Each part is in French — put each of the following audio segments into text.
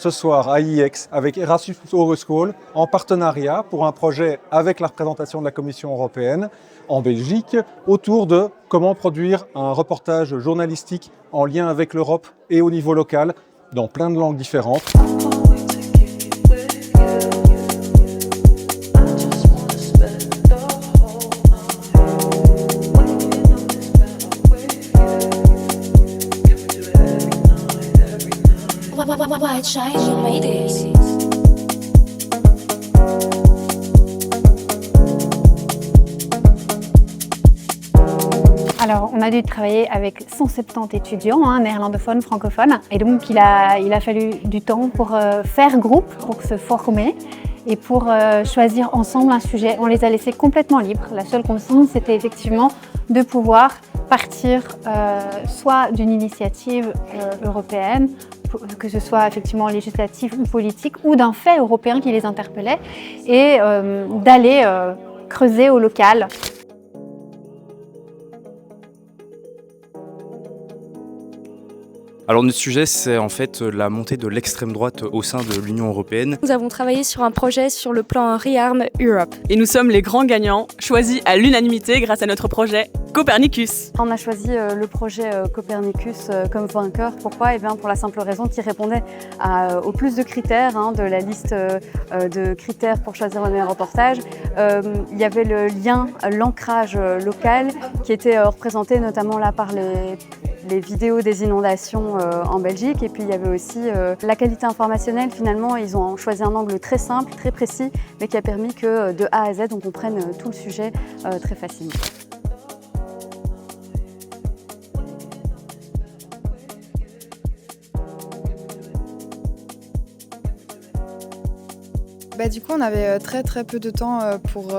Ce soir à IEX avec Erasmus Hogeschool en partenariat pour un projet avec la représentation de la Commission européenne en Belgique autour de comment produire un reportage journalistique en lien avec l'Europe et au niveau local dans plein de langues différentes. Alors, on a dû travailler avec 170 étudiants, néerlandophones, francophones. Et donc, il a fallu du temps pour faire groupe, pour se former et pour choisir ensemble un sujet. On les a laissés complètement libres. La seule consigne, c'était effectivement de pouvoir partir soit d'une initiative européenne, que ce soit effectivement législative ou politique, ou d'un fait européen qui les interpellait, et d'aller creuser au local. Alors notre sujet, c'est en fait la montée de l'extrême droite au sein de l'Union européenne. Nous avons travaillé sur un projet sur le plan Rearm Europe. Et nous sommes les grands gagnants, choisis à l'unanimité grâce à notre projet Copernicus. On a choisi le projet Copernicus comme vainqueur. Pourquoi ? Pour la simple raison qu'il répondait au plus de critères de la liste de critères pour choisir le meilleur reportage. Il y avait le lien, l'ancrage local qui était représenté notamment là par les vidéos des inondations en Belgique, et puis il y avait aussi la qualité informationnelle. Finalement, ils ont choisi un angle très simple, très précis, mais qui a permis que de A à Z, on comprenne tout le sujet très facilement. Du coup, on avait très peu de temps pour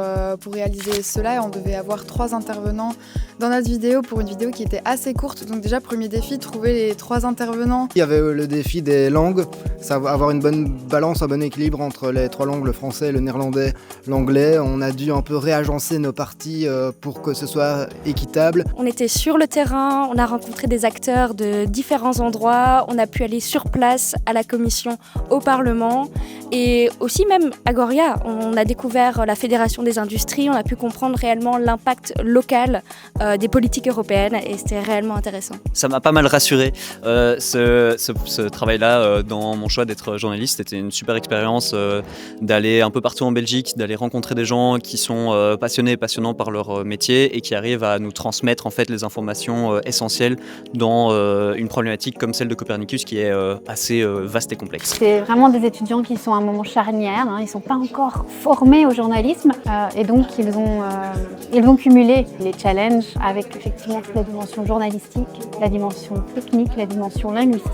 réaliser cela, et on devait avoir 3 intervenants dans notre vidéo pour une vidéo qui était assez courte. Donc déjà, premier défi, trouver les 3 intervenants. Il y avait le défi des langues, avoir une bonne balance, un bon équilibre entre les 3 langues, le français, le néerlandais, l'anglais. On a dû un peu réagencer nos parties pour que ce soit équitable. On était sur le terrain, on a rencontré des acteurs de différents endroits, on a pu aller sur place à la Commission, au Parlement, et aussi même à Goria, on a découvert la Fédération des industries, on a pu comprendre réellement l'impact local des politiques européennes, et c'était réellement intéressant. Ça m'a pas mal rassuré, ce travail-là dans mon choix d'être journaliste. C'était une super expérience d'aller un peu partout en Belgique, d'aller rencontrer des gens qui sont passionnants par leur métier et qui arrivent à nous transmettre en fait les informations essentielles dans une problématique comme celle de Copernicus qui est assez vaste et complexe. C'est vraiment des étudiants qui sont à un moment charnière, ils ne sont pas encore formés au journalisme et donc ils ont cumulé les challenges avec effectivement la dimension journalistique, la dimension technique, la dimension linguistique.